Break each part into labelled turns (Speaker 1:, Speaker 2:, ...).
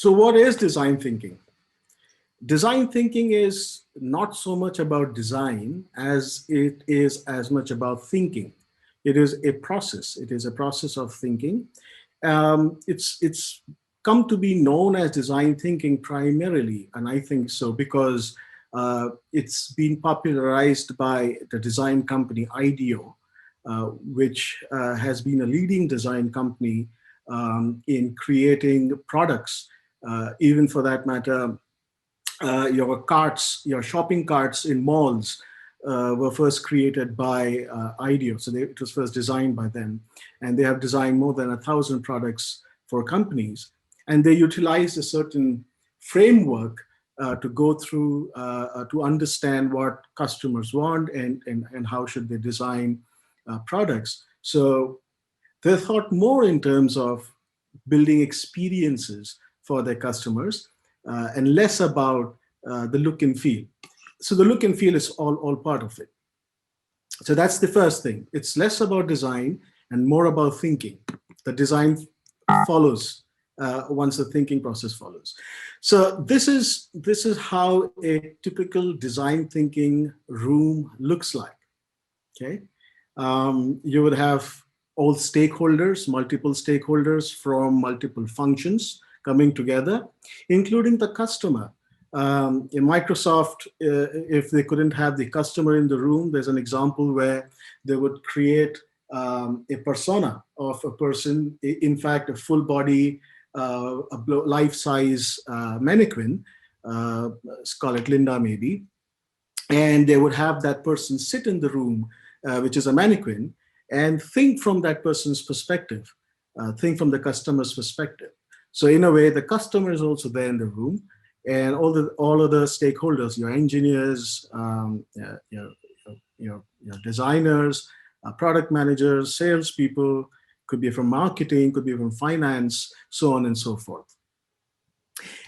Speaker 1: So what is design thinking? Design thinking is not so much about design as it is as much about thinking. It is a process. It is a process of thinking. It's come to be known as design thinking primarily, and I think so because it's been popularized by the design company Ideate, which has been a leading design company in creating products, even for that matter. Your shopping carts in malls were first created by Ideate. So it was first designed by them. And they have designed more than 1,000 products for companies. And they utilized a certain framework to go through, to understand what customers want and how should they design products. So they thought more in terms of building experiences for their customers and less about the look and feel. So the look and feel is all part of it. So that's the first thing. It's less about design and more about thinking. The design follows once the thinking process follows. So this is how a typical design thinking room looks like. Okay, you would have all stakeholders, multiple stakeholders from multiple functions coming together, including the customer. In Microsoft, if they couldn't have the customer in the room, there's an example where they would create a persona of a person, in fact, a full body, a life-size mannequin, call it Linda maybe, and they would have that person sit in the room, which is a mannequin, and think from that person's perspective, think from the customer's perspective. So in a way, the customer is also there in the room, and all of the stakeholders, your engineers, your designers, product managers, salespeople, could be from marketing, could be from finance, so on and so forth.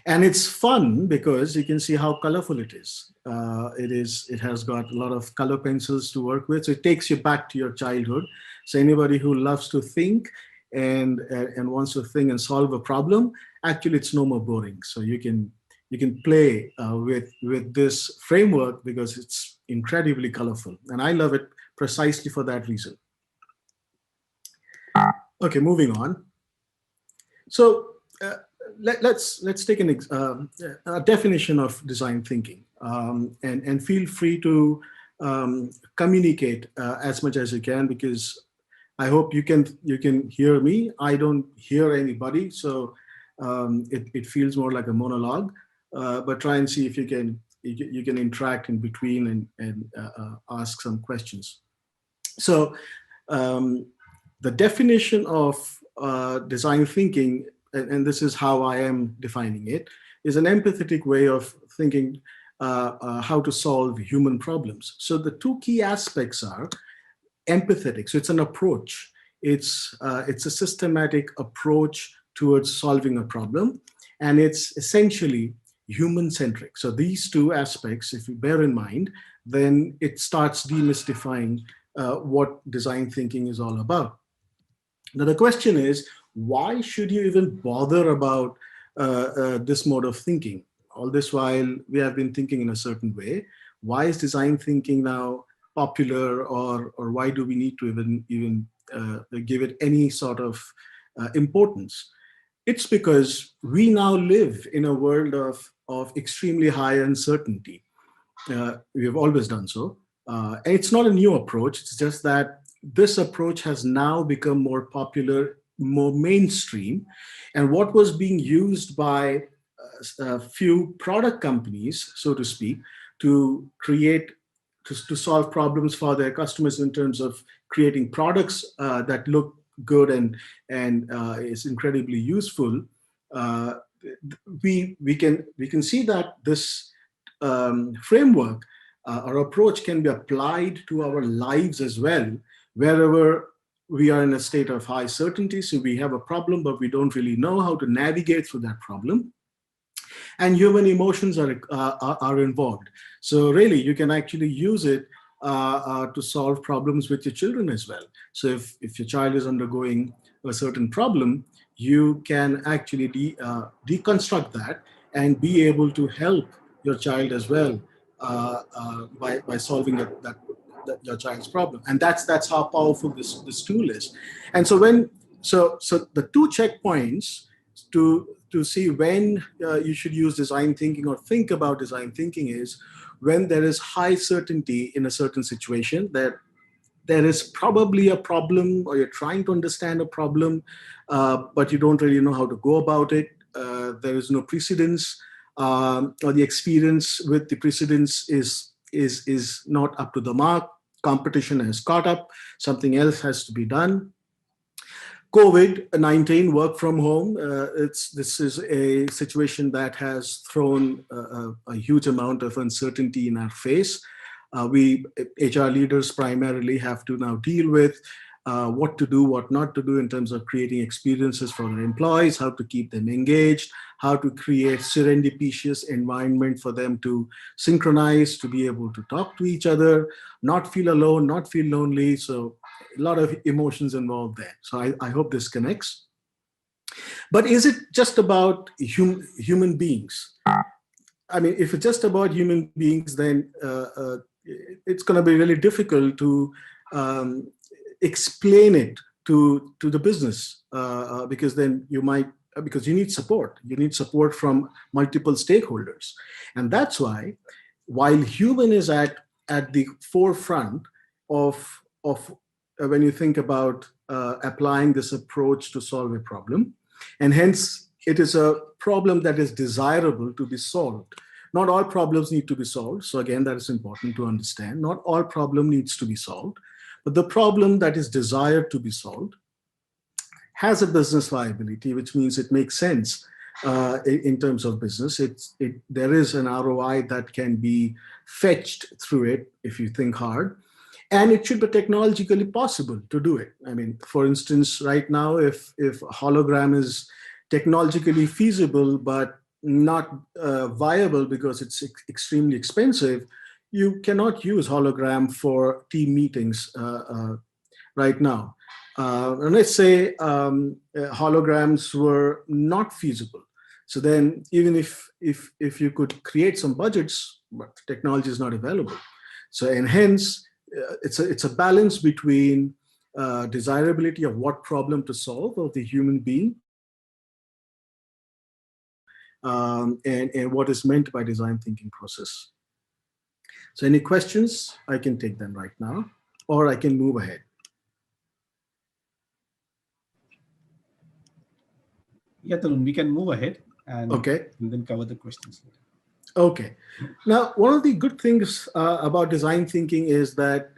Speaker 1: And it's fun because you can see how colorful it is. It has got a lot of color pencils to work with. So it takes you back to your childhood. So anybody who loves to think and wants to think and solve a problem, actually it's no more boring. So you can play with this framework because it's incredibly colorful. And I love it precisely for that reason. Okay, moving on. So let's take a definition of design thinking, and feel free to communicate as much as you can, because I hope you can hear me. I don't hear anybody, so it feels more like a monologue. But try and see if you can interact in between and ask some questions. So the definition of design thinking, and this is how I am defining it, is an empathetic way of thinking how to solve human problems. So the two key aspects are empathetic. So it's an approach. It's a systematic approach towards solving a problem, and it's essentially human-centric. So these two aspects, if you bear in mind, then it starts demystifying what design thinking is all about. Now the question is, why should you even bother about this mode of thinking? All this while we have been thinking in a certain way. Why is design thinking now popular, or why do we need to even give it any sort of importance? It's because we now live in a world of extremely high uncertainty. We have always done so. And it's not a new approach. It's just that this approach has now become more popular, more mainstream. And what was being used by a few product companies, so to speak, to solve problems for their customers in terms of creating products that look good and is incredibly useful, we can see that this framework or approach can be applied to our lives as well, wherever we are in a state of high certainty. So we have a problem, but we don't really know how to navigate through that problem. And human emotions are involved. So really, you can actually use it to solve problems with your children as well. So if your child is undergoing a certain problem, you can actually deconstruct that and be able to help your child as well by solving your child's problem. And that's how powerful this tool is. And so so the two checkpoints to see when you should use design thinking or think about design thinking is when there is high certainty in a certain situation that there is probably a problem, or you're trying to understand a problem, but you don't really know how to go about it. There is no precedence, or the experience with the precedence is not up to the mark. Competition has caught up. Something else has to be done. COVID-19, work from home. This is a situation that has thrown a huge amount of uncertainty in our face. We HR leaders primarily have to now deal with what to do, what not to do in terms of creating experiences for their employees, how to keep them engaged, how to create serendipitous environment for them to synchronize, to be able to talk to each other, not feel alone, not feel lonely. So a lot of emotions involved there. So I hope this connects. But is it just about human beings? I mean, if it's just about human beings, then it's going to be really difficult to explain it to the business, because then because you need support. You need support from multiple stakeholders. And that's why, while human is at the forefront of when you think about applying this approach to solve a problem, and hence it is a problem that is desirable to be solved. Not all problems need to be solved. So again, that is important to understand. Not all problem needs to be solved, but the problem that is desired to be solved has a business viability, which means it makes sense in terms of business. There is an ROI that can be fetched through it if you think hard. And it should be technologically possible to do it. I mean, for instance, right now, if hologram is technologically feasible, but not viable because it's extremely expensive, you cannot use hologram for team meetings right now. And let's say holograms were not feasible. So then even if you could create some budgets, but the technology is not available. So, and hence, it's a balance between desirability of what problem to solve of the human being, and what is meant by design thinking process. So any questions? I can take them right now, or I can move ahead.
Speaker 2: Yeah, Tarun, we can move ahead and then cover the questions later.
Speaker 1: Okay. Now, one of the good things about design thinking is that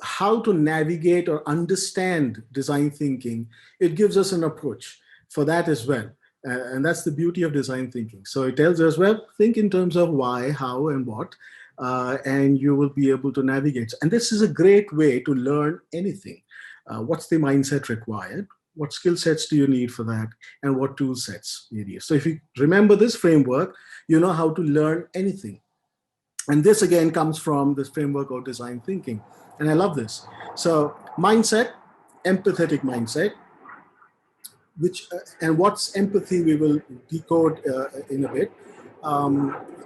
Speaker 1: how to navigate or understand design thinking, it gives us an approach for that as well. And that's the beauty of design thinking. So it tells us, well, think in terms of why, how, and what, and you will be able to navigate. And this is a great way to learn anything. What's the mindset required? What skill sets do you need for that? And what tool sets you need? So if you remember this framework, you know how to learn anything. And this again comes from this framework of design thinking. And I love this. So mindset, empathetic mindset, and what's empathy we will decode in a bit.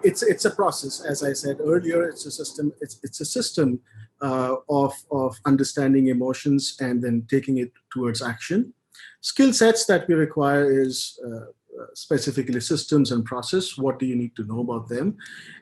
Speaker 1: It's a process, as I said earlier. It's a system. It's a system of understanding emotions and then taking it towards action. Skill sets that we require is specifically systems and process. What do you need to know about them?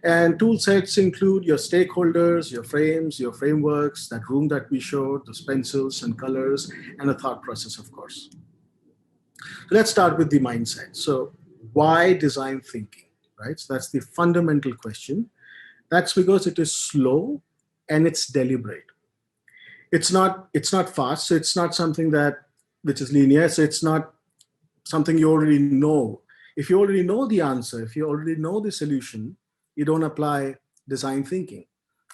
Speaker 1: And tool sets include your stakeholders, your frames, your frameworks, that room that we showed, those pencils and colors, and a thought process, of course. So let's start with the mindset. So why design thinking, right? So that's the fundamental question. That's because it is slow and it's deliberate. It's not fast. So it's not something which is linear. So it's not something you already know. If you already know the answer, if you already know the solution, you don't apply design thinking.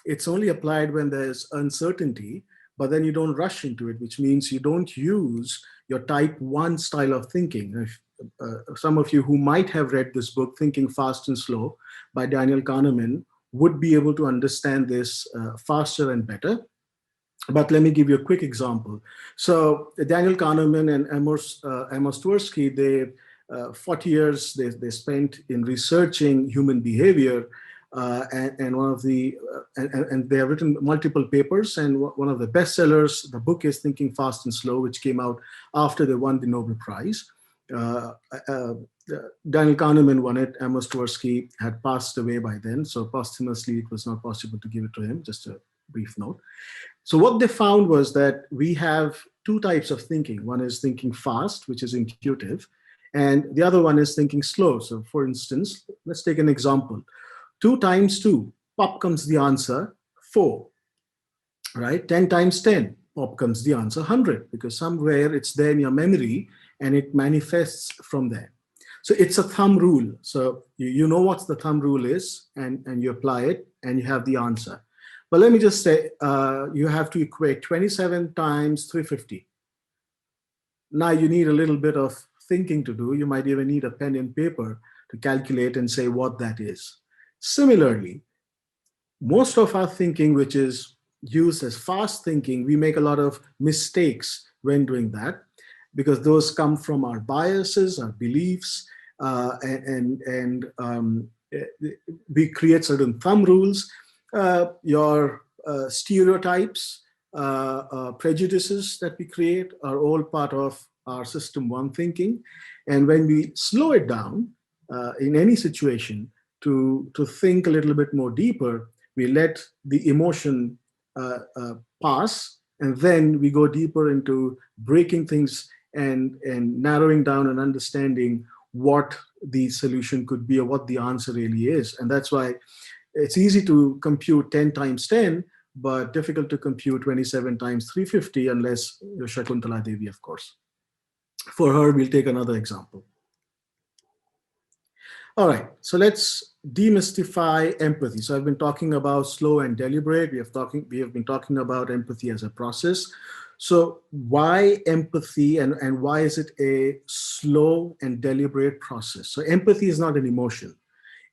Speaker 1: It's only applied when there's uncertainty, but then you don't rush into it, which means you don't use your type 1 style of thinking. If, some of you who might have read this book, Thinking Fast and Slow by Daniel Kahneman, would be able to understand this faster and better. But let me give you a quick example. So Daniel Kahneman and Amos Tversky, they 40 years they spent in researching human behavior, and one of the and they have written multiple papers. And one of the bestsellers, the book is Thinking Fast and Slow, which came out after they won the Nobel Prize. Uh, uh, Daniel Kahneman won it. Amos Tversky had passed away by then, so posthumously it was not possible to give it to him. Just a brief note. So what they found was that we have two types of thinking. One is thinking fast, which is intuitive, and the other one is thinking slow. So for instance, let's take an example. 2 times 2, pop comes the answer 4, right? 10 times 10, pop comes the answer 100, because somewhere it's there in your memory and it manifests from there. So it's a thumb rule. So you know what the thumb rule is, and you apply it and you have the answer. But let me just say, you have to equate 27 times 350. Now you need a little bit of thinking to do. You might even need a pen and paper to calculate and say what that is. Similarly, most of our thinking, which is used as fast thinking, we make a lot of mistakes when doing that, because those come from our biases, our beliefs, and we create certain thumb rules. Your stereotypes, prejudices that we create are all part of our system one thinking. And when we slow it down in any situation to think a little bit more deeper, we let the emotion pass, and then we go deeper into breaking things and narrowing down and understanding what the solution could be or what the answer really is. And that's why it's easy to compute 10 times 10, but difficult to compute 27 times 350 unless you're Shakuntala Devi, of course. For her, we'll take another example. All right, so let's demystify empathy. So I've been talking about slow and deliberate. We have been talking about empathy as a process. So why empathy, and why is it a slow and deliberate process? So empathy is not an emotion.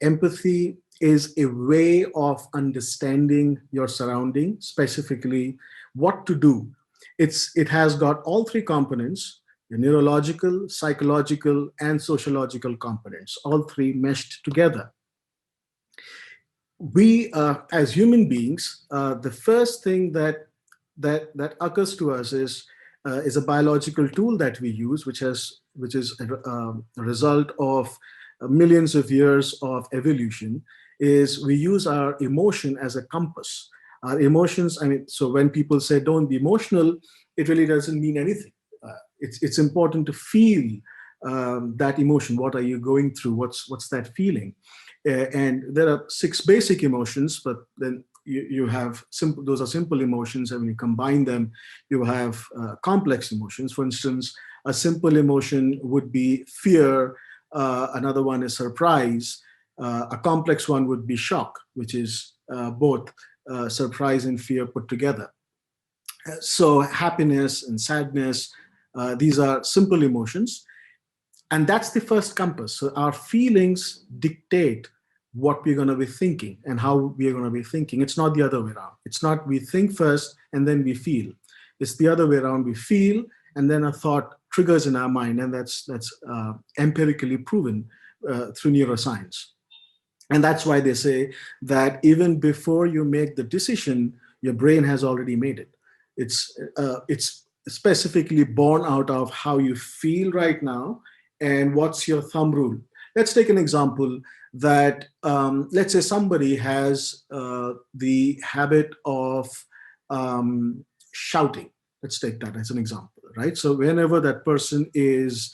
Speaker 1: Empathy is a way of understanding your surrounding, specifically what to do. It has got all three components: the neurological, psychological, and sociological components, all three meshed together. We, as human beings, the first thing that occurs to us is a biological tool that we use, which is a result of millions of years of evolution. Is we use our emotion as a compass. Our emotions, I mean, so when people say don't be emotional, it really doesn't mean anything. It's important to feel that emotion. What are you going through? What's that feeling? And there are 6 basic emotions, but then you have simple. Those are simple emotions, and when you combine them, you have complex emotions. For instance, a simple emotion would be fear. Another one is surprise. A complex one would be shock, which is both surprise and fear put together. So happiness and sadness, these are simple emotions. And that's the first compass. So our feelings dictate what we're going to be thinking and how we're going to be thinking. It's not the other way around. It's not we think first and then we feel. It's the other way around. We feel, and then a thought triggers in our mind, and that's empirically proven through neuroscience. And that's why they say that even before you make the decision, your brain has already made it. It's specifically born out of how you feel right now and what's your thumb rule. Let's take an example that, let's say somebody has the habit of shouting. Let's take that as an example, right? So whenever that person is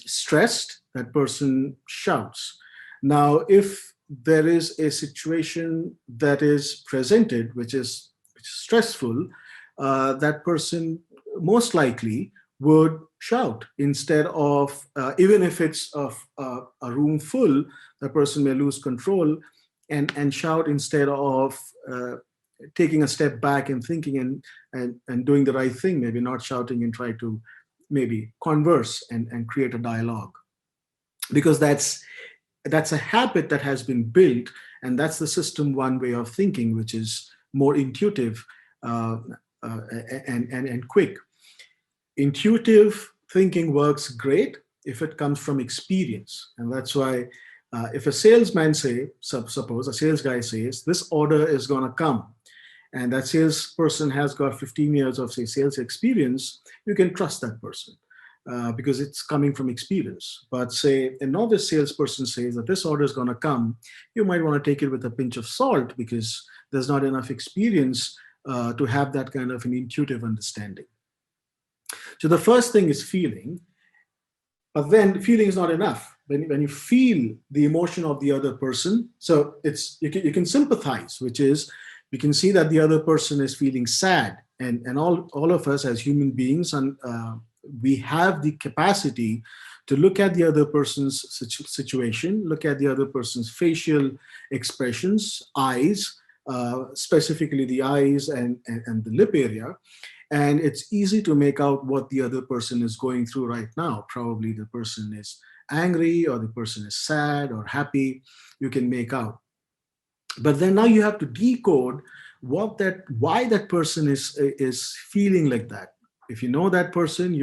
Speaker 1: stressed, that person shouts. Now, if there is a situation that is presented, which is stressful, that person most likely would shout instead of, even if it's a room full, the person may lose control and shout instead of taking a step back and thinking and doing the right thing, maybe not shouting and try to maybe converse and create a dialogue. Because that's a habit that has been built, and that's the system one way of thinking, which is more intuitive. and quick. Intuitive thinking works great if it comes from experience. And that's why if a salesman suppose a sales guy says, this order is going to come, and that salesperson has got 15 years of, say, sales experience, you can trust that person because it's coming from experience. But say a novice salesperson says that this order is going to come, you might want to take it with a pinch of salt because there's not enough experience to have that kind of an intuitive understanding. So the first thing is feeling, but then feeling is not enough. When you feel the emotion of the other person, so you can sympathize, which is you can see that the other person is feeling sad, and all of us as human beings, and we have the capacity to look at the other person's situation, look at the other person's facial expressions, eyes, specifically the eyes and the lip area. And it's easy to make out what the other person is going through right now. Probably the person is angry, or the person is sad or happy. You can make out. But then now you have to decode why that person is feeling like that. If you know that person,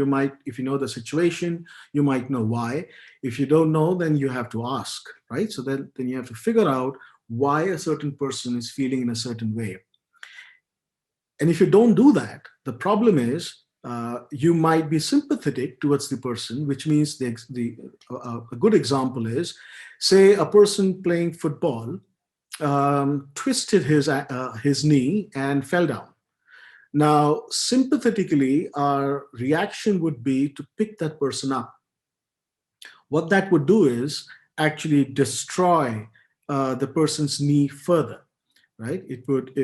Speaker 1: if you know the situation, you might know why. If you don't know, then you have to ask, right? So then you have to figure out why a certain person is feeling in a certain way. And if you don't do that, the problem is you might be sympathetic towards the person, which means a good example is, say, a person playing football twisted his knee and fell down. Now, sympathetically, our reaction would be to pick that person up. What that would do is actually destroy the person's knee further, right? It would,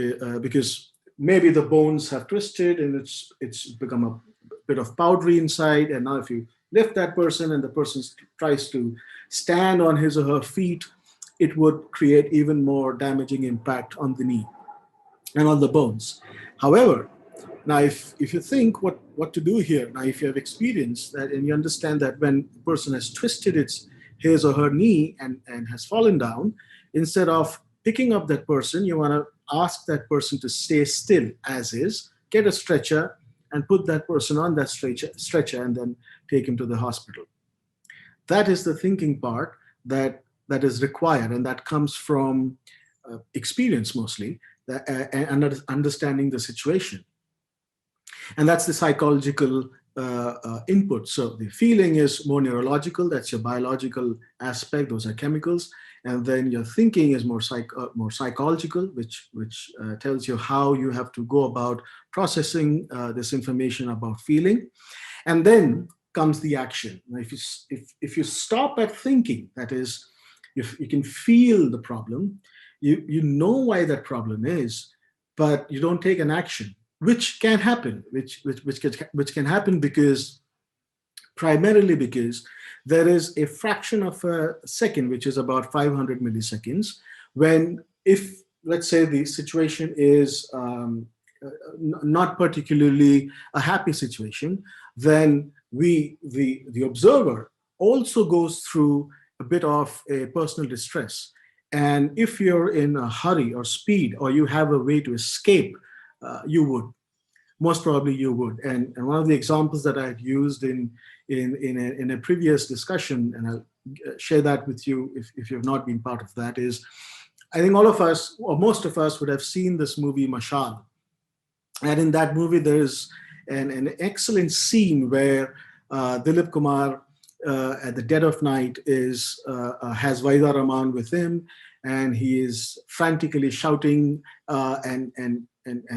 Speaker 1: because maybe the bones have twisted and it's become a bit of powdery inside. And now if you lift that person and the person tries to stand on his or her feet, it would create even more damaging impact on the knee and on the bones. However, now if you think what to do here, now if you have experienced that and you understand that when a person has twisted his or her knee and has fallen down, instead of picking up that person, you want to ask that person to stay still as is, get a stretcher and put that person on that stretcher and then take him to the hospital. That is the thinking part that is required, and that comes from experience mostly, and understanding the situation. And that's the psychological input. So the feeling is more neurological, that's your biological aspect, those are chemicals. And then your thinking is more psychological, which tells you how you have to go about processing this information about feeling. And then comes the action. Now, if you stop at thinking, that is, if you can feel the problem, you know why that problem is, but you don't take an action, which can happen, which can happen primarily because there is a fraction of a second, which is about 500 milliseconds, when if, let's say, the situation is not particularly a happy situation, then the observer also goes through a bit of a personal distress. And if you're in a hurry or speed, or you have a way to escape, you would. Most probably you would. And one of the examples that I've used in a previous discussion, and I'll share that with you if you've not been part of that, is I think all of us, or most of us, would have seen this movie Mashal. And in that movie, there is an excellent scene where Dilip Kumar, at the dead of night, has Vaida Rahman with him, and he is frantically shouting and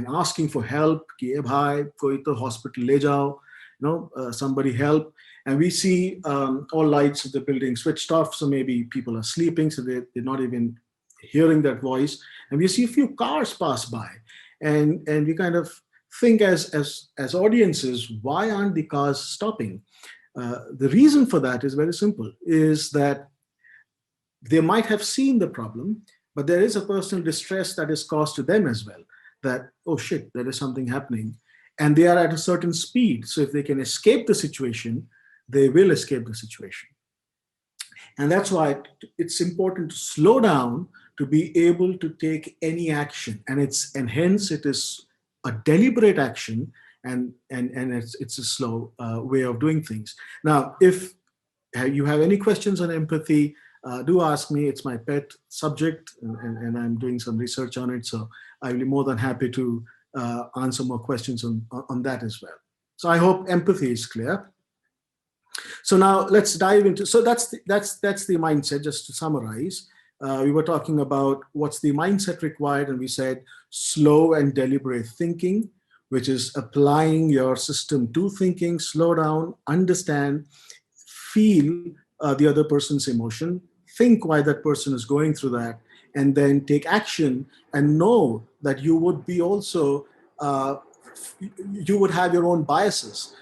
Speaker 1: asking for help. Ki, bhai, koi to hospital le jao, somebody help. And we see all lights of the building switched off, so maybe people are sleeping, so they're not even hearing that voice. And we see a few cars pass by, and we kind of think as audiences, why aren't the cars stopping? The reason for that is very simple, is that they might have seen the problem, but there is a personal distress that is caused to them as well, that, oh shit, there is something happening. And they are at a certain speed. So if they can escape the situation, they will escape the situation. And that's why it's important to slow down to be able to take any action. And hence it is a deliberate action, and it's a slow way of doing things. Now, if you have any questions on empathy, do ask me. It's my pet subject, and I'm doing some research on it. So I'll be more than happy to answer more questions on that as well. So I hope empathy is clear. So now let's dive into, so that's the mindset. Just to summarize, we were talking about what's the mindset required, and we said slow and deliberate thinking, which is applying your system to thinking, slow down, understand, feel the other person's emotion, think why that person is going through that, and then take action, and know that you would be also, you would have your own biases.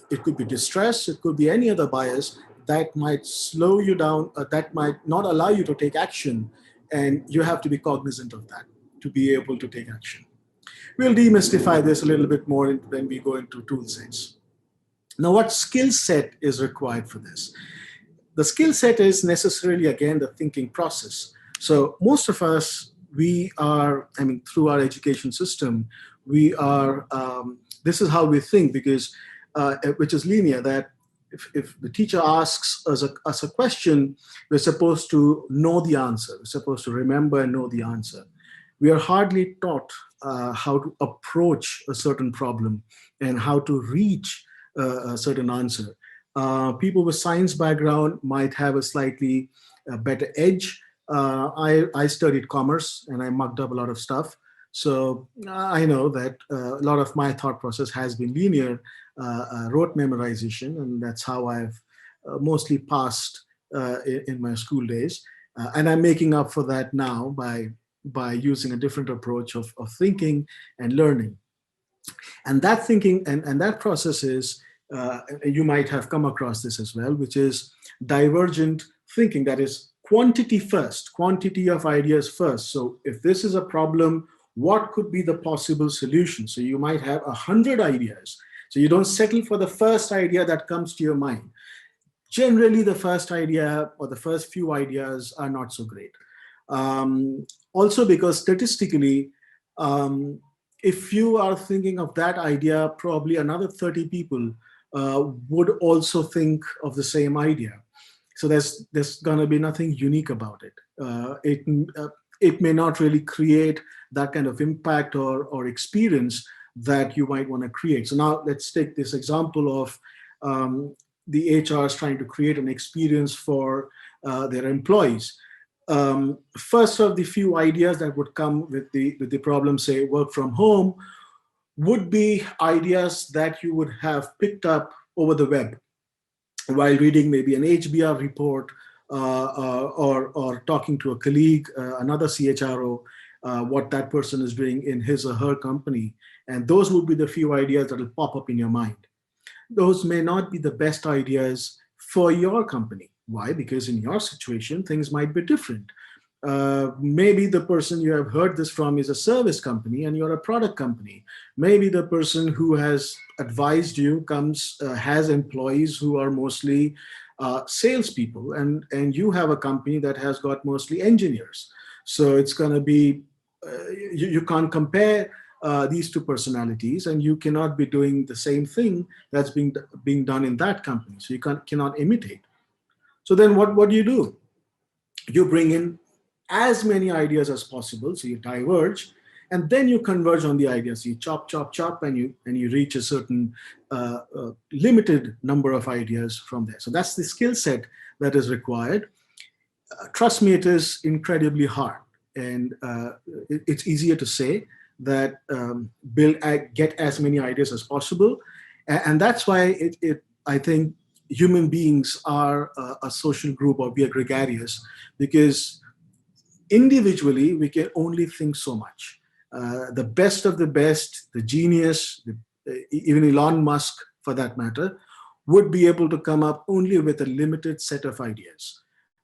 Speaker 1: It could be distress, it could be any other bias that might slow you down, that might not allow you to take action, and you have to be cognizant of that to be able to take action. We'll demystify this a little bit more when we go into tool sets. Now, what skill set is required for this? The skill set is necessarily, again, the thinking process. So most of us, we are, I mean, through our education system, we are, this is how we think, because, which is linear, that if the teacher asks us a question, we're supposed to know the answer. We're supposed to remember and know the answer. We are hardly taught how to approach a certain problem and how to reach a certain answer. People with science background might have a slightly better edge. I studied commerce and I mucked up a lot of stuff. So I know that a lot of my thought process has been linear, rote memorization, and that's how I've mostly passed in my school days. And I'm making up for that now by using a different approach of thinking and learning. And that thinking and that process is, you might have come across this as well, which is divergent thinking. That is quantity first, quantity of ideas first. So if this is a problem, what could be the possible solution? So you might have 100 ideas. So you don't settle for the first idea that comes to your mind. Generally, the first idea or the first few ideas are not so great. Also because statistically, if you are thinking of that idea, probably another 30 people would also think of the same idea. So there's going to be nothing unique about it. It may not really create that kind of impact or experience that you might want to create. So now let's take this example of the HRs trying to create an experience for their employees. First of the few ideas that would come with the problem, say work from home, would be ideas that you would have picked up over the web while reading maybe an HBR report or talking to a colleague, another CHRO, what that person is doing in his or her company. And those would be the few ideas that will pop up in your mind. Those may not be the best ideas for your company. Why? Because in your situation, things might be different. Maybe the person you have heard this from is a service company and you're a product company. Maybe the person who has advised you has employees who are mostly salespeople, and you have a company that has got mostly engineers. So it's going to be, you can't compare these two personalities, and you cannot be doing the same thing that's being done in that company. So you cannot imitate. So then what do? You bring in as many ideas as possible. So you diverge, and then you converge on the ideas. You chop, and you reach a certain limited number of ideas from there. So that's the skill set that is required. Trust me, it is incredibly hard, and it's easier to say that get as many ideas as possible, and that's why I think human beings are a social group, or we are gregarious, because individually we can only think so much. The best of the best, the genius, even Elon Musk for that matter, would be able to come up only with a limited set of ideas.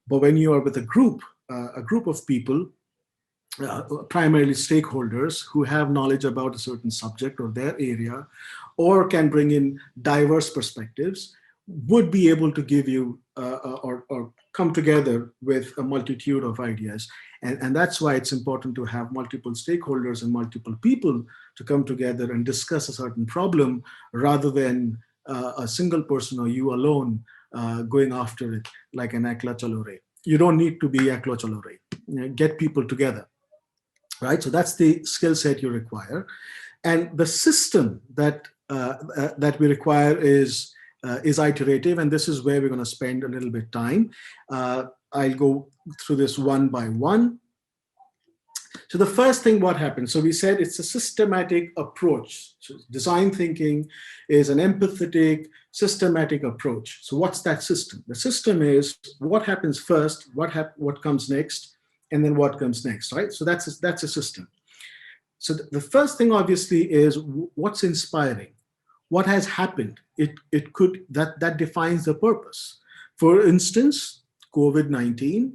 Speaker 1: But when you are with a group of people, primarily stakeholders who have knowledge about a certain subject or their area, or can bring in diverse perspectives, would be able to give you or come together with a multitude of ideas. And that's why it's important to have multiple stakeholders and multiple people to come together and discuss a certain problem rather than a single person or you alone going after it like an ekla chalo re. You don't need to be ekla chalo re. Get people together, right? So that's the skill set you require. And the system that that we require is iterative, and this is where we're going to spend a little bit time. I'll go through this one by one. So the first thing, what happens? So we said it's a systematic approach. So design thinking is an empathetic, systematic approach. So what's that system? The system is what happens first, what comes next, and then what comes next, right? So that's a system. So the first thing, obviously, is what's inspiring. What has happened? It could that defines the purpose. For instance, COVID-19,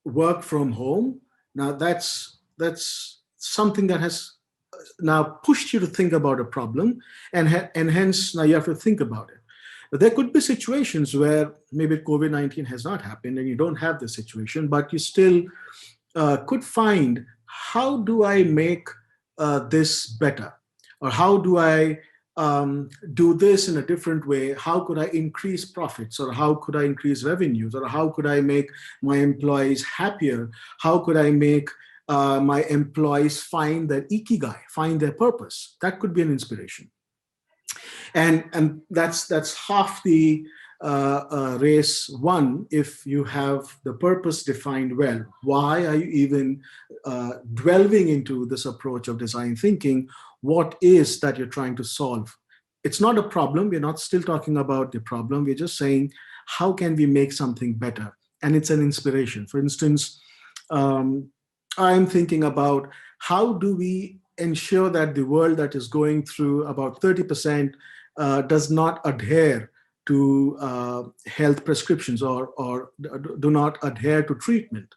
Speaker 1: work from home. Now that's something that has now pushed you to think about a problem, and hence now you have to think about it. But there could be situations where maybe COVID-19 has not happened and you don't have the situation, but you still could find, how do I make this better? Or how do I do this in a different way? How could I increase profits? Or how could I increase revenues? Or how could I make my employees happier? How could I make my employees find their ikigai, find their purpose? That could be an inspiration. And that's half the race one. If you have the purpose defined well, why are you even delving into this approach of design thinking? What is that you're trying to solve? It's not a problem. We're not still talking about the problem. We're just saying, how can we make something better? And it's an inspiration. For instance, I'm thinking about, how do we ensure that the world that is going through about 30% does not adhere to health prescriptions or do not adhere to treatment,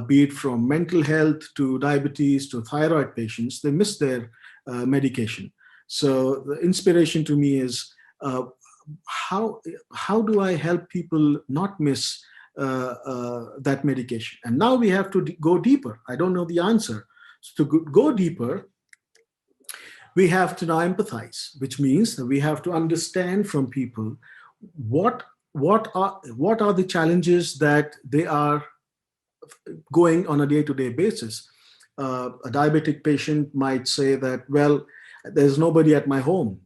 Speaker 1: be it from mental health to diabetes to thyroid patients. They miss their medication. So the inspiration to me is, how do I help people not miss that medication? And now we have to go deeper. I don't know the answer. So to go deeper, we have to now empathize, which means that we have to understand from people what are the challenges that they are going on a day-to-day basis. A diabetic patient might say that, well, there's nobody at my home,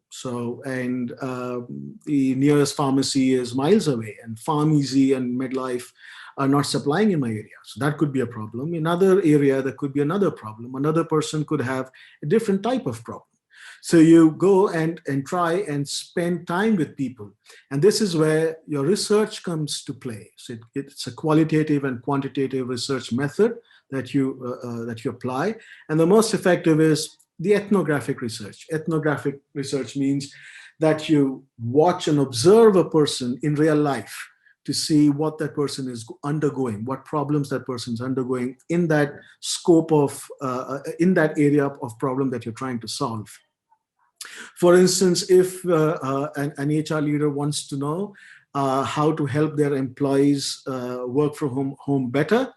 Speaker 1: and the nearest pharmacy is miles away, and Pharmeasy and Medlife are not supplying in my area. So that could be a problem. In another area, there could be another problem. Another person could have a different type of problem. So you go and try and spend time with people. And this is where your research comes to play. So it's a qualitative and quantitative research method that you apply. And the most effective is the ethnographic research. Ethnographic research means that you watch and observe a person in real life to see what that person is undergoing, what problems that person is undergoing in that scope of, in that area of problem that you're trying to solve. For instance, if an HR leader wants to know how to help their employees work from home better,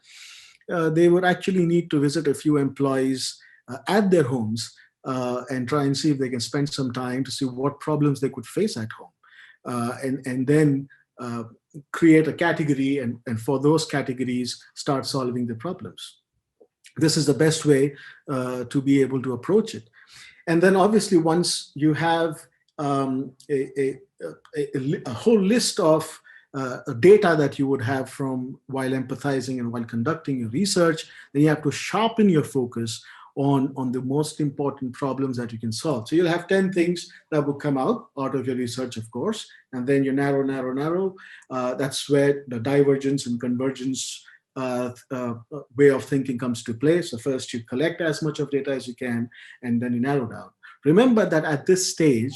Speaker 1: they would actually need to visit a few employees at their homes and try and see if they can spend some time to see what problems they could face at home, and then create a category, and for those categories start solving the problems. This is the best way to be able to approach it. And then obviously, once you have a whole list of data that you would have from while empathizing and while conducting your research, then you have to sharpen your focus on the most important problems that you can solve. So you'll have 10 things that will come out of your research, of course, and then you narrow. That's where the divergence and convergence way of thinking comes to play. So first you collect as much of data as you can, and then you narrow down. Remember that at this stage,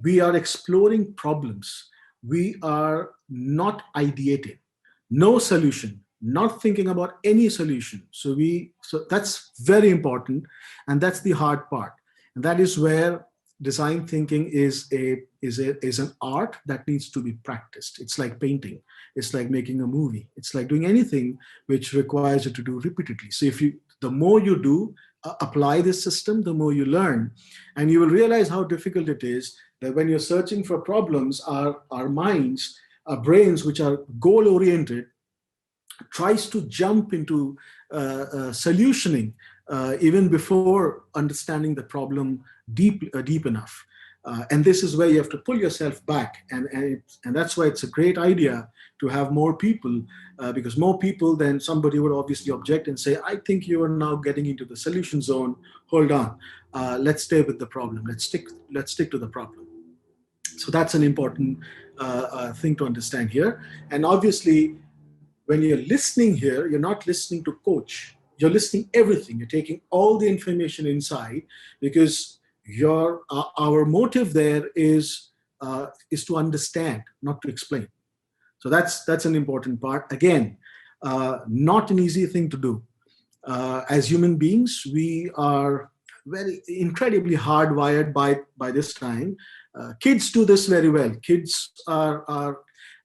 Speaker 1: we are exploring problems. We are not ideating. No solution, not thinking about any solution. So that's very important, and that's the hard part. And that is where design thinking is an art that needs to be practiced. It's like painting. It's like making a movie. It's like doing anything which requires you to do repeatedly. So the more you do, apply this system, the more you learn. And you will realize how difficult it is that when you're searching for problems, our minds, our brains, which are goal-oriented, tries to jump into solutioning even before understanding the problem deep enough. And this is where you have to pull yourself back. And that's why it's a great idea to have more people, because more people, then somebody would obviously object and say, I think you are now getting into the solution zone. Hold on. Let's stay with the problem. Let's stick to the problem. So that's an important thing to understand here. And obviously, when you're listening here, you're not listening to coach. You're listening everything. You're taking all the information inside, because our motive there is to understand, not to explain. So that's an important part. Again, not an easy thing to do. As human beings, we are very incredibly hardwired by this time. Kids do this very well. Kids are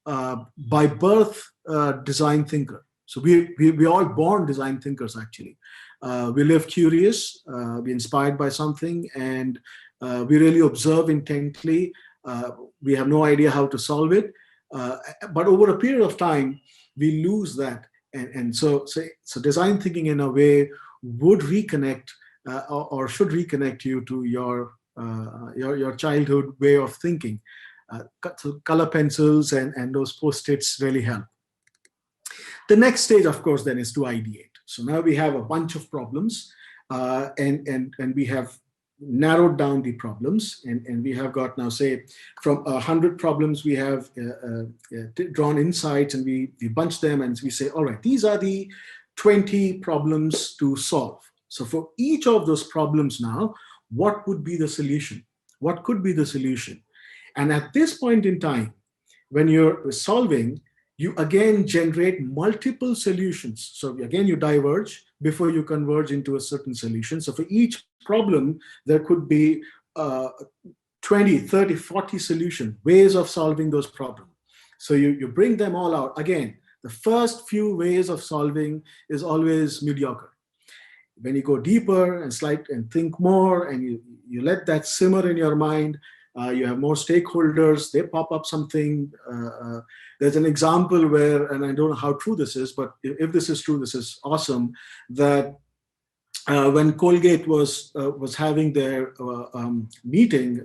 Speaker 1: by birth design thinker. So we all born design thinkers, actually. We live curious, we're inspired by something, and we really observe intently. We have no idea how to solve it. But over a period of time, we lose that. And so design thinking, in a way, would reconnect or should reconnect you to your childhood way of thinking. So color pencils and those Post-its really help. The next stage, of course, then is to ideate. So now we have a bunch of problems, and we have narrowed down the problems, and we have got now, say, from 100 problems, we have drawn insights, and we bunch them, and we say, all right, these are the 20 problems to solve. So for each of those problems now, what would be the solution? What could be the solution? And at this point in time, when you're solving, you again generate multiple solutions. So again, you diverge before you converge into a certain solution. So for each problem, there could be 20, 30, 40 solutions, ways of solving those problems. So you bring them all out. Again, the first few ways of solving is always mediocre. When you go deeper and think more, and you let that simmer in your mind, you have more stakeholders, they pop up something. There's an example where, and I don't know how true this is, but if this is true, this is awesome, that when Colgate was having their meeting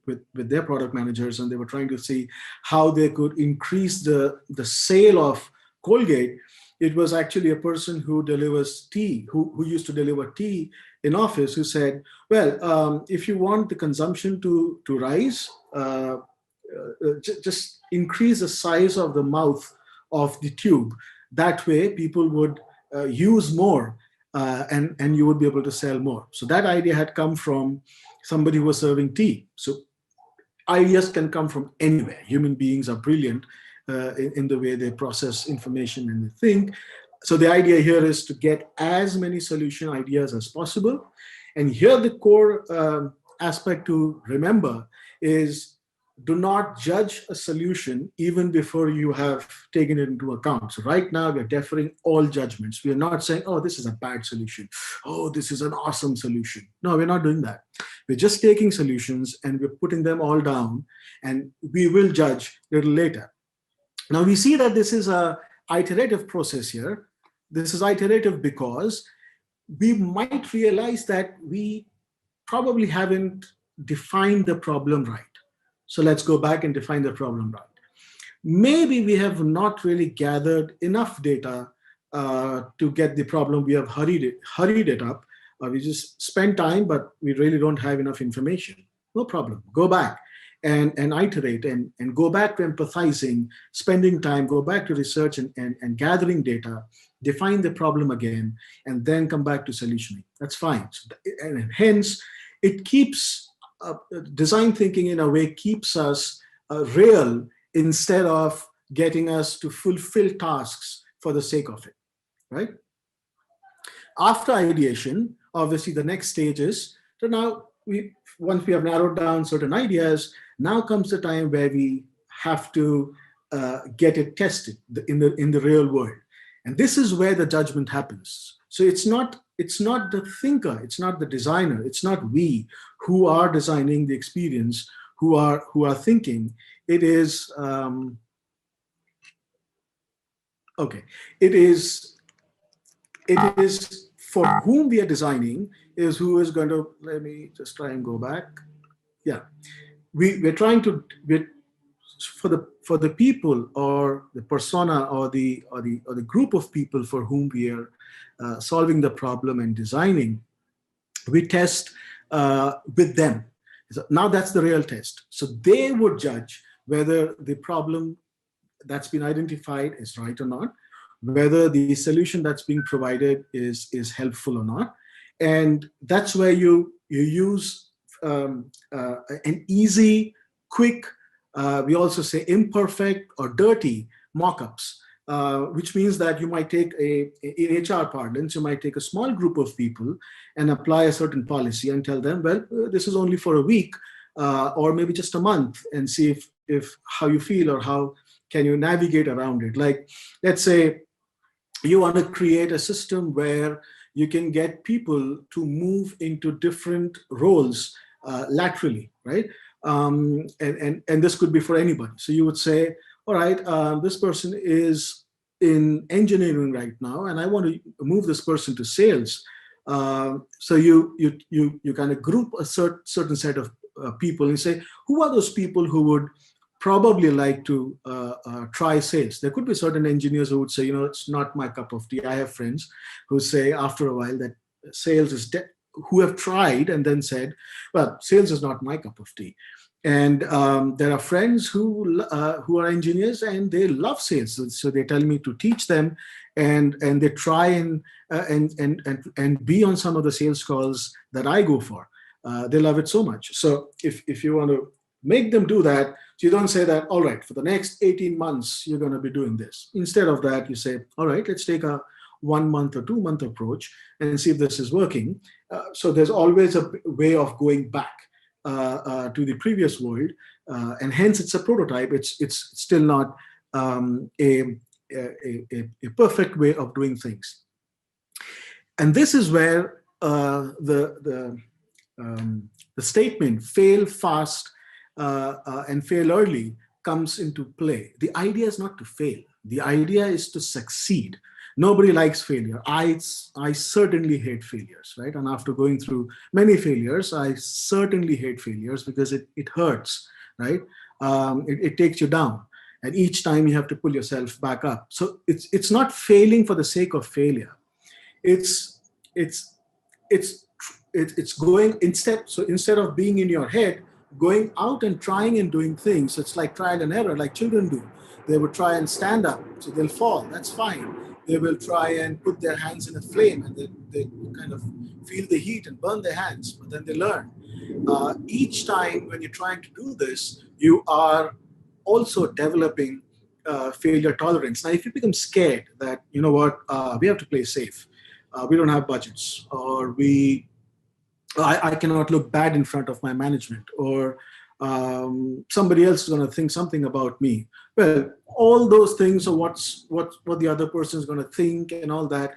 Speaker 1: with their product managers, and they were trying to see how they could increase the sale of Colgate, it was actually a person who delivers tea, who used to deliver tea in office, who said, well, if you want the consumption to rise, just increase the size of the mouth of the tube. That way people would use more, and you would be able to sell more. So that idea had come from somebody who was serving tea. So ideas can come from anywhere. Human beings are brilliant in the way they process information and they think. So the idea here is to get as many solution ideas as possible. And here the core aspect to remember is, do not judge a solution even before you have taken it into account. So right now we're deferring all judgments. We are not saying, oh, this is a bad solution. Oh, this is an awesome solution. No, we're not doing that. We're just taking solutions and we're putting them all down, and we will judge a little later. Now we see that this is a iterative process here. This is iterative because we might realize that we probably haven't defined the problem right. So let's go back and define the problem right. Maybe we have not really gathered enough data to get the problem. We have hurried it up. We just spent time, but we really don't have enough information. No problem. Go back and iterate and go back to empathizing, spending time, go back to research and gathering data, define the problem again, and then come back to solutioning. That's fine. So, and hence, it keeps design thinking in a way keeps us real instead of getting us to fulfill tasks for the sake of it, right? After ideation, obviously the next stage is, so now once we have narrowed down certain ideas, now comes the time where we have to get it tested in the real world. And this is where the judgment happens. So it's not it's not the thinker, it's not the designer, it's not we who are designing the experience, who are thinking. It is okay. It is for whom we are designing is who is going to. Let me just try and go back. Yeah, we're trying to for the people or the persona or the group of people for whom we are solving the problem and designing. We test with them. So now that's the real test. So they would judge whether the problem that's been identified is right or not, whether the solution that's being provided is helpful or not. And that's where you use an easy, quick, we also say imperfect or dirty mock-ups, which means that you might take in HR parlance, you might take a small group of people and apply a certain policy and tell them, well, this is only for a week or maybe just a month, and see if how you feel or how can you navigate around it. Like, let's say you want to create a system where you can get people to move into different roles laterally, right? And this could be for anybody. So you would say, all right, this person is in engineering right now, and I want to move this person to sales. So you kind of group a certain set of people and say, who are those people who would probably like to try sales? There could be certain engineers who would say, it's not my cup of tea. I have friends who say after a while that sales is who have tried and then said, well, sales is not my cup of tea. And there are friends who are engineers and they love sales. So they tell me to teach them, and they try and be on some of the sales calls that I go for. They love it so much. So if you want to make them do that, so you don't say that, all right, for the next 18 months, you're going to be doing this. Instead of that, you say, all right, let's take a 1 month or 2 month approach and see if this is working. So there's always a way of going back to the previous world, and hence it's a prototype. It's still not a perfect way of doing things. And this is where the statement "fail fast and fail early" comes into play. The idea is not to fail. The idea is to succeed. Nobody likes failure. I certainly hate failures, right? And after going through many failures, I certainly hate failures because it hurts, right? It takes you down, and each time you have to pull yourself back up. So it's not failing for the sake of failure. It's going instead of being in your head, going out and trying and doing things. It's like trial and error, like children do. They would try and stand up, so they'll fall. That's fine. They will try and put their hands in a flame, and they kind of feel the heat and burn their hands, but then they learn. Each time when you're trying to do this, you are also developing failure tolerance. Now, if you become scared that, you know what, we have to play safe, we don't have budgets, or I cannot look bad in front of my management, or somebody else is going to think something about me. Well, all those things, or what the other person is going to think, and all that,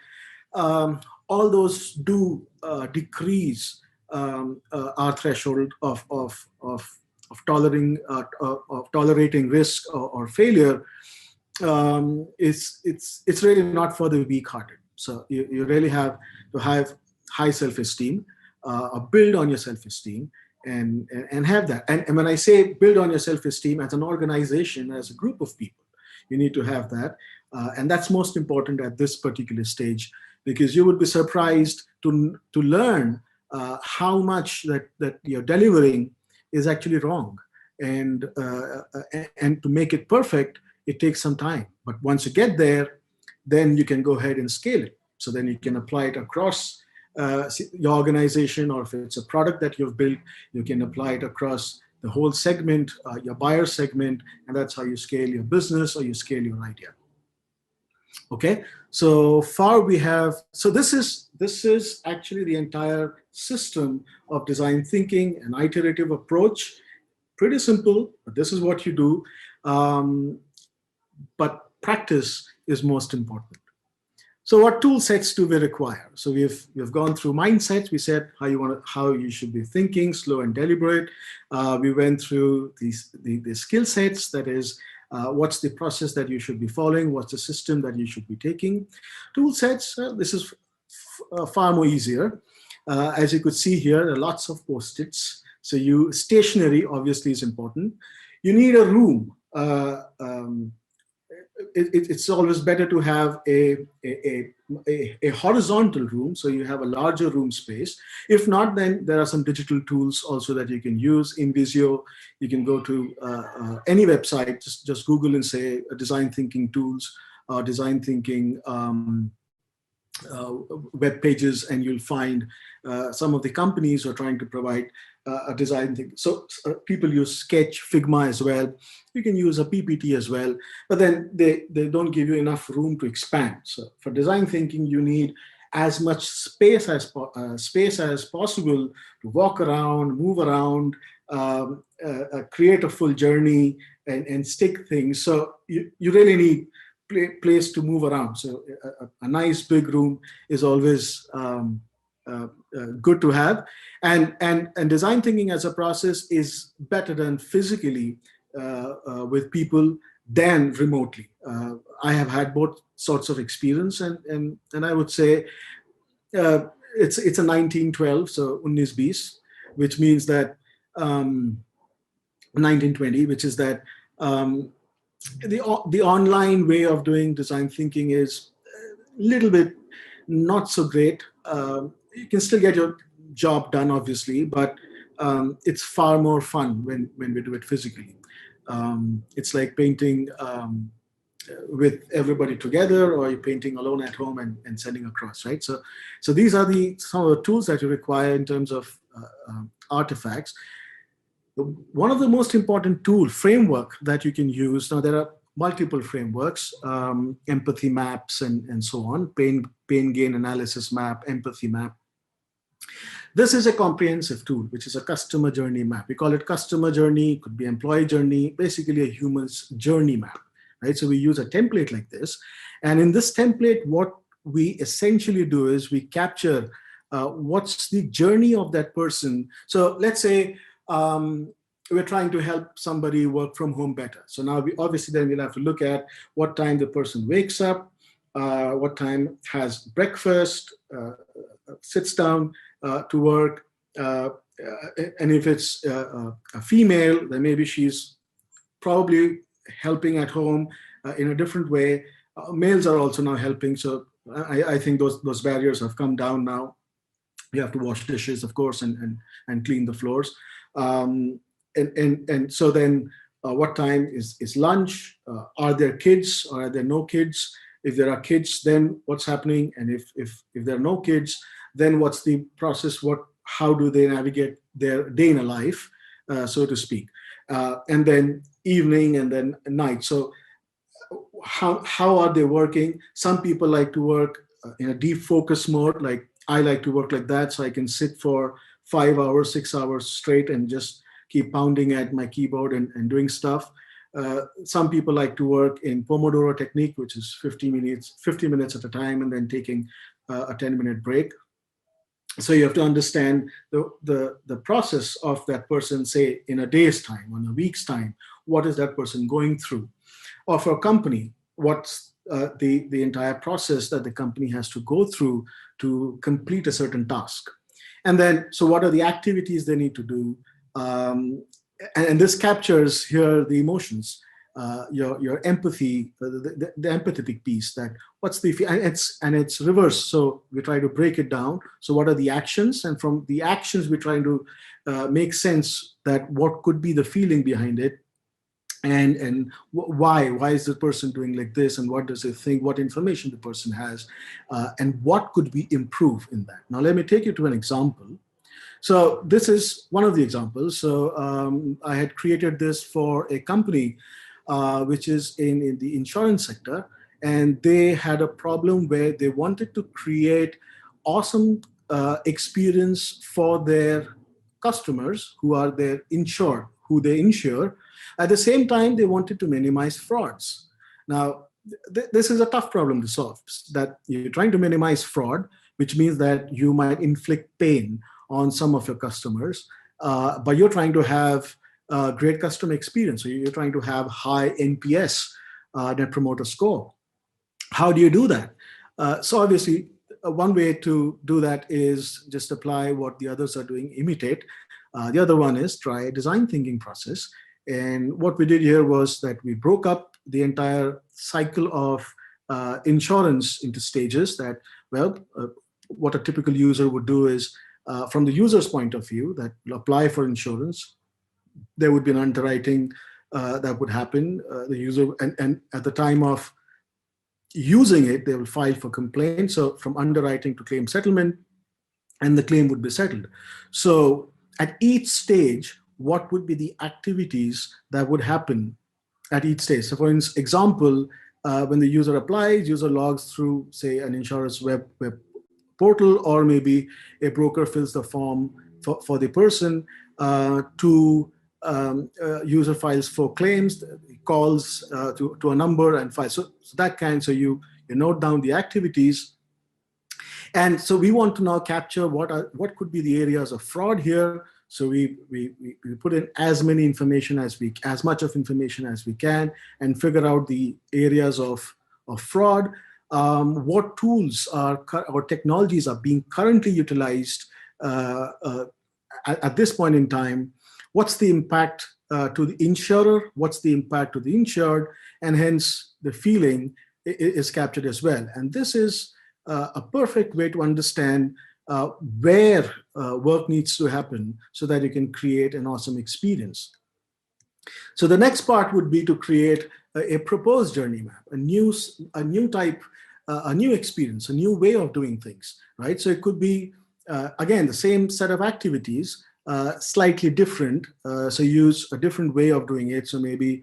Speaker 1: all those do decrease our threshold of tolerating risk or failure. It's really not for the weak-hearted. So you really have to have high self-esteem, build on your self-esteem, and have that. And when I say build on your self-esteem as an organization, as a group of people, you need to have that. And that's most important at this particular stage, because you would be surprised to learn how much that you're delivering is actually wrong. And to make it perfect, it takes some time. But once you get there, then you can go ahead and scale it. So then you can apply it across your organization, or if it's a product that you've built, you can apply it across the whole segment, your buyer segment, and that's how you scale your business or you scale your idea. Okay, so far we have, so this is actually the entire system of design thinking, an iterative approach. Pretty simple, but this is what you do. But practice is most important. So what tool sets do we require? So we've gone through mindsets. We said how you should be thinking, slow and deliberate. We went through the skill sets. That is, what's the process that you should be following? What's the system that you should be taking? Tool sets. This is far more easier. As you could see here, there are lots of post-its. So stationery obviously is important. You need a room. It's always better to have a horizontal room, so you have a larger room space. If not, then there are some digital tools also that you can use. In Visio, you can go to any website, just Google and say design thinking tools, design thinking web pages, and you'll find some of the companies who are trying to provide a design thing. So people use Sketch, Figma as well. You can use a PPT as well, but then they don't give you enough room to expand. So for design thinking, you need as much space as possible to walk around, move around, create a full journey, and stick things. So you really need place to move around. So a nice big room is always good to have, and design thinking as a process is better than physically with people than remotely. I have had both sorts of experience, and I would say it's a 1912, so 1920, which means that 1920, which is that the online way of doing design thinking is a little bit not so great. You can still get your job done, obviously, but it's far more fun when we do it physically. It's like painting with everybody together, or you're painting alone at home and sending across, right? So these are some of the tools that you require in terms of artifacts. One of the most important framework that you can use, now there are multiple frameworks, empathy maps and so on, pain gain analysis map, empathy map. This is a comprehensive tool, which is a customer journey map. We call it customer journey, could be employee journey, basically a human's journey map, right? So we use a template like this. And in this template, what we essentially do is we capture what's the journey of that person. So let's say we're trying to help somebody work from home better. So now obviously then we'll have to look at what time the person wakes up, what time has breakfast, sits down to work, and if it's a female, then maybe she's probably helping at home in a different way. Males are also now helping, so I think those barriers have come down now. You have to wash dishes, of course, and clean the floors. And so then what time is lunch? Are there kids or are there no kids? If there are kids, then what's happening? And if there are no kids, then what's the process? How do they navigate their day in a life, so to speak? And then evening and then night. So how are they working? Some people like to work in a deep focus mode. Like I like to work like that, so I can sit for 5 hours, 6 hours straight and just keep pounding at my keyboard and doing stuff. Some people like to work in Pomodoro Technique, which is 50 minutes at a time, and then taking a 10-minute break. So you have to understand the process of that person, say in a day's time, in a week's time, what is that person going through? Or for a company, what's the entire process that the company has to go through to complete a certain task? And then, so what are the activities they need to do? And this captures here the emotions, your empathy, the empathetic piece, that what's the, and it's reverse. So we try to break it down. So what are the actions? And from the actions, we're trying to make sense that what could be the feeling behind it. And why is the person doing like this, and what does it think, what information the person has, and what could we improve in that. Now let me take you to an example. So this is one of the examples. So I had created this for a company which is in the insurance sector, and they had a problem where they wanted to create awesome experience for their customers who are their insured, who they insure. At the same time, they wanted to minimize frauds. Now, this is a tough problem to solve, that you're trying to minimize fraud, which means that you might inflict pain on some of your customers, but you're trying to have a great customer experience. So you're trying to have high NPS, Net Promoter Score. How do you do that? So obviously, one way to do that is just apply what the others are doing, imitate. The other one is try a design thinking process. And what we did here was that we broke up the entire cycle of insurance into stages that, well, what a typical user would do is, from the user's point of view, that will apply for insurance, there would be an underwriting that would happen. The user, and at the time of using it, they will file for complaint. So from underwriting to claim settlement, and the claim would be settled. So at each stage, what would be the activities that would happen at each stage? So for example, when the user applies, user logs through, say, an insurance web portal, or maybe a broker fills the form for the person, to user files for claims, calls to a number and files. So that kind, so you note down the activities. And so we want to now capture what could be the areas of fraud here. So we put in as much information as we can, and figure out the areas of fraud. What tools or technologies are being currently utilized at this point in time? What's the impact to the insurer? What's the impact to the insured? And hence the feeling is captured as well. And this is a perfect way to understand where work needs to happen so that you can create an awesome experience. So the next part would be to create a proposed journey map, a new type, a new experience, a new way of doing things, right? So it could be, again, the same set of activities, slightly different. So use a different way of doing it. So maybe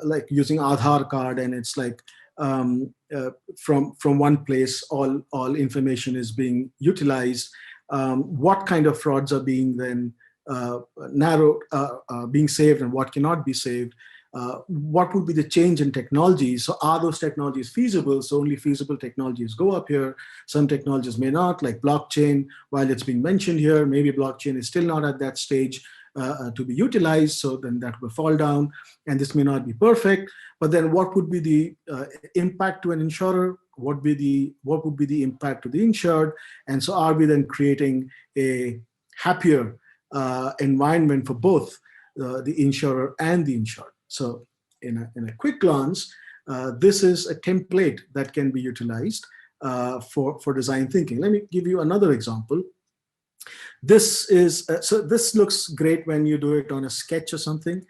Speaker 1: like using Aadhaar card, and it's like from one place, all information is being utilized. What kind of frauds are being then narrowed, being saved, and what cannot be saved? What would be the change in technology? So are those technologies feasible? So only feasible technologies go up here. Some technologies may not, like blockchain, while it's being mentioned here, maybe blockchain is still not at that stage to be utilized. So then that will fall down, and this may not be perfect. But then what would be the impact to an insurer? What would be the impact to the insured? And so are we then creating a happier environment for both the insurer and the insured? So in a quick glance, this is a template that can be utilized for design thinking. Let me give you another example. This is, so this looks great when you do it on a sketch or something.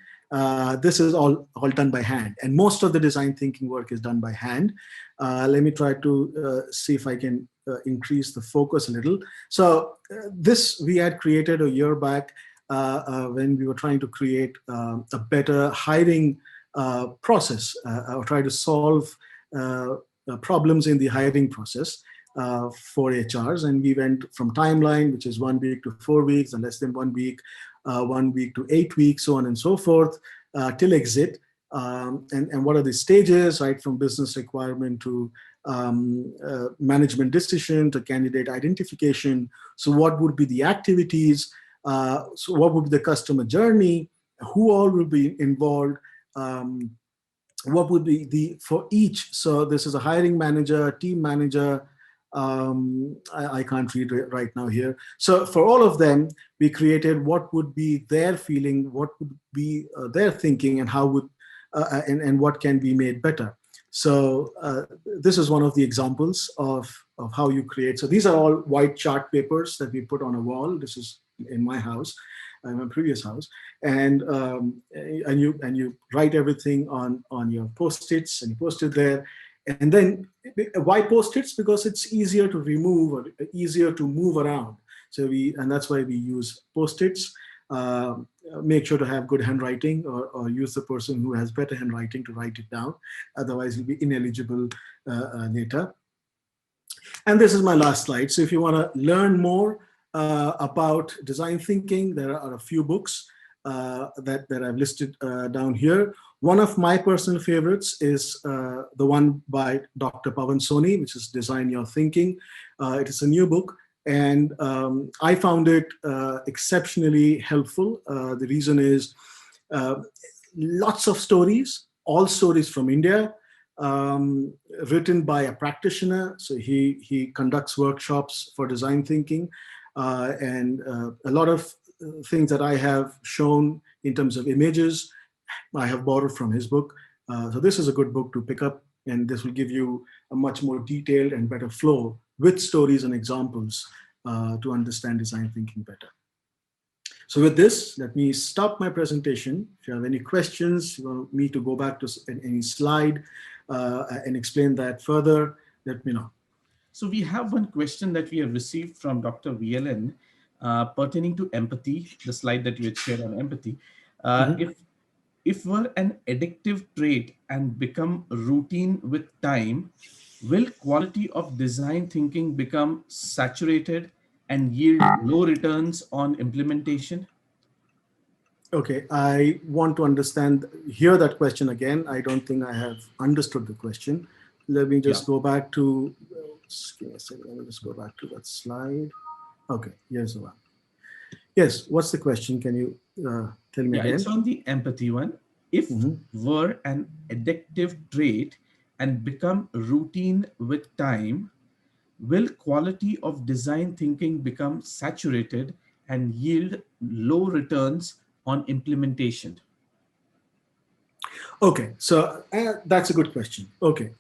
Speaker 1: This is all done by hand, and most of the design thinking work is done by hand. Let me try to see if I can increase the focus a little. So this we had created a year back when we were trying to create a better hiring process, or try to solve problems in the hiring process for HRs. And we went from timeline, which is 1 week to 4 weeks, and less than 1 week, 1 week to 8 weeks, so on and so forth, till exit. And what are the stages, right, from business requirement to management decision to candidate identification. So what would be the activities? So what would be the customer journey? Who all will be involved? What would be for each? So this is a hiring manager, team manager. I can't read it right now here. So for all of them, we created what would be their feeling, what would be their thinking, and how would and what can be made better. So this is one of the examples of how you create. So these are all white chart papers that we put on a wall. This is in my house, in my previous house, and you write everything on your post-its, and you post it there. And then why post-its? Because it's easier to remove or easier to move around. So and that's why we use post-its. Make sure to have good handwriting, or use the person who has better handwriting to write it down. Otherwise, you'll be ineligible later. And this is my last slide. So if you want to learn more about design thinking, there are a few books that I've listed down here. One of my personal favorites is the one by Dr. Pawan Soni, which is Design Your Thinking. It is a new book, and I found it exceptionally helpful. The reason is lots of stories, all stories from India, written by a practitioner. So he conducts workshops for design thinking, and a lot of things that I have shown in terms of images, I have borrowed from his book. So this is a good book to pick up, and this will give you a much more detailed and better flow with stories and examples to understand design thinking better. So with this, let me stop my presentation. If you have any questions, you want me to go back to any slide and explain that further, let me know.
Speaker 2: So we have one question that we have received from Dr. VLN pertaining to empathy, the slide that you had shared on empathy. If we're an addictive trait and become routine with time, will quality of design thinking become saturated and yield low returns on implementation?
Speaker 1: Okay, I want to hear that question again. I don't think I have understood the question. Let me just go back to, just give me a second, let me just go back to that slide. Okay, here's the one. Yes, what's the question? Can you tell me again?
Speaker 2: It's on the empathy one. If were an addictive trait and become routine with time, will quality of design thinking become saturated and yield low returns on implementation?
Speaker 1: Okay, so that's a good question. Okay,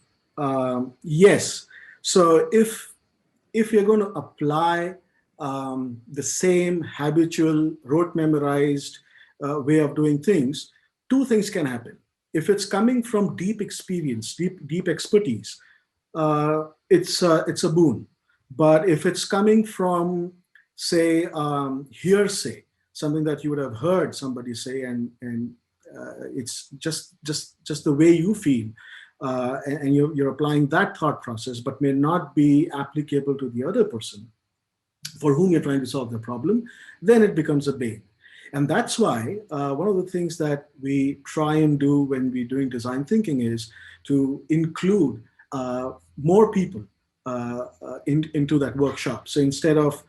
Speaker 1: yes. So if you're going to apply the same habitual, rote memorized way of doing things, two things can happen. If it's coming from deep experience, deep expertise, it's a boon. But if it's coming from, say, hearsay, something that you would have heard somebody say, and it's just the way you feel, and you're applying that thought process, but may not be applicable to the other person for whom you're trying to solve the problem, then it becomes a bane. And that's why one of the things that we try and do when we're doing design thinking is to include more people into that workshop. So instead of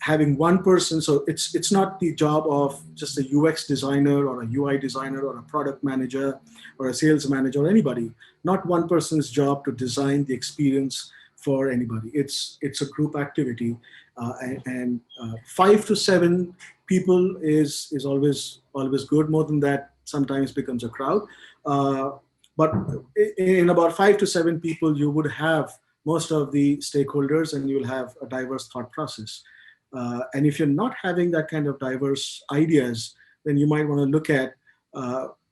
Speaker 1: having one person, so it's not the job of just a UX designer or a UI designer or a product manager or a sales manager or anybody, not one person's job to design the experience for anybody. It's a group activity, and 5 to 7 people is always good. More than that sometimes becomes a crowd. But in about 5 to 7 people, you would have most of the stakeholders, and you'll have a diverse thought process. And if you're not having that kind of diverse ideas, then you might want to look at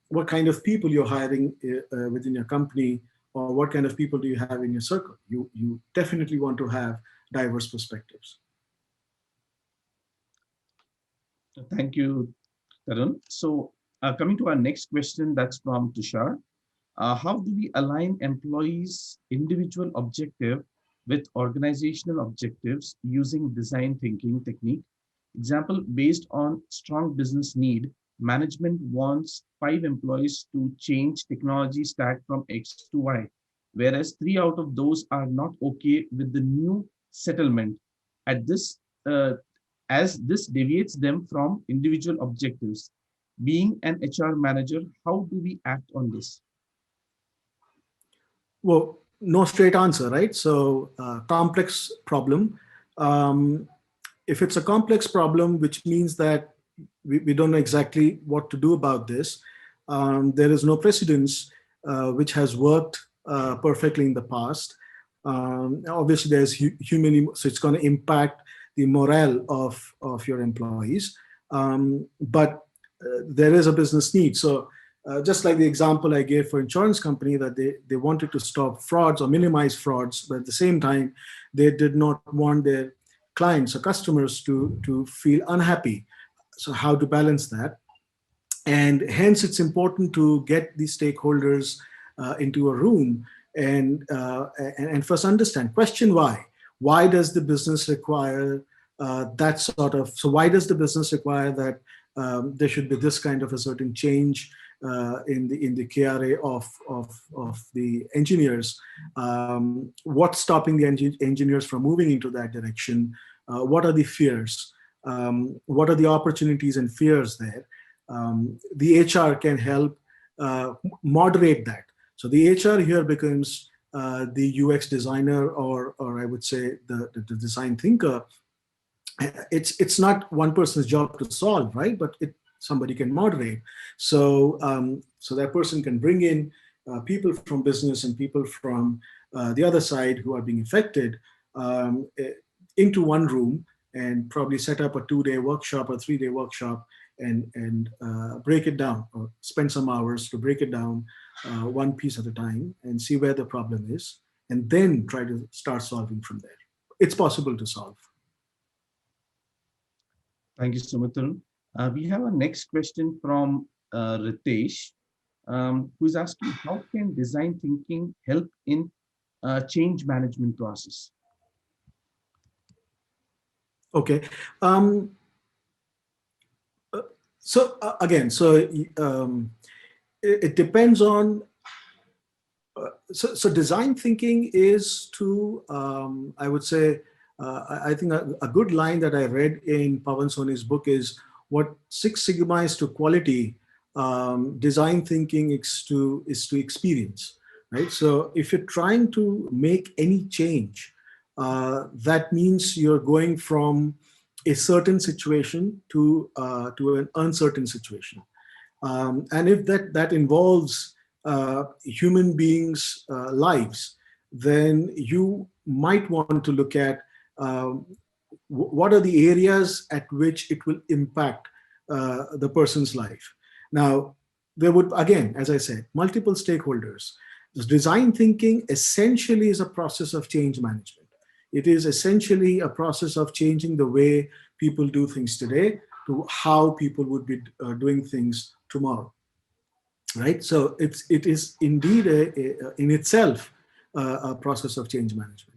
Speaker 1: what kind of people you're hiring within your company, or what kind of people do you have in your circle. You definitely want to have diverse perspectives.
Speaker 2: Thank you, Tarun. So coming to our next question, that's from Tushar. How do we align employees' individual objective with organizational objectives using design thinking technique? Example, based on strong business need, management wants 5 employees to change technology stack from X to Y, whereas 3 out of those are not okay with the new settlement. At this, as this deviates them from individual objectives. Being an HR manager, how do we act on this?
Speaker 1: Well, no straight answer, right? So complex problem. If it's a complex problem, which means that we don't know exactly what to do about this, there is no precedence which has worked perfectly in the past. Obviously, there's human, so it's going to impact the morale of your employees. But there is a business need. So just like the example I gave for insurance company, that they wanted to stop frauds or minimize frauds, but at the same time, they did not want their clients or customers to feel unhappy. So how to balance that? And hence, it's important to get the stakeholders into a room and first understand, question why. Why does the business require that sort of, so why does the business require that there should be this kind of a certain change in the KRA of the engineers. What's stopping the engineers from moving into that direction? What are the fears? What are the opportunities and fears there? The HR can help moderate that. So the HR here becomes the UX designer, or I would say the design thinker. It's not one person's job to solve, right? But somebody can moderate. So so that person can bring in people from business and people from the other side who are being affected into one room, and probably set up a 2-day workshop or 3-day workshop, and break it down, or spend some hours to break it down one piece at a time, and see where the problem is, and then try to start solving from there. It's possible to solve.
Speaker 2: Thank you so much, Tarun. We have a next question from Ritesh, who is asking, how can design thinking help in change management process?
Speaker 1: Okay. So again, it depends on. So design thinking is to, I would say, I think a good line that I read in Pawan Soni's book is, what Six Sigma is to quality, design thinking is to experience, right? So if you're trying to make any change, that means you're going from a certain situation to an uncertain situation, and if that involves human beings' lives, then you might want to look at what are the areas at which it will impact the person's life. Now, there would, again, as I said, multiple stakeholders. This design thinking essentially is a process of change management. It is essentially a process of changing the way people do things today to how people would be doing things tomorrow, right? So it is indeed in itself a process of change management.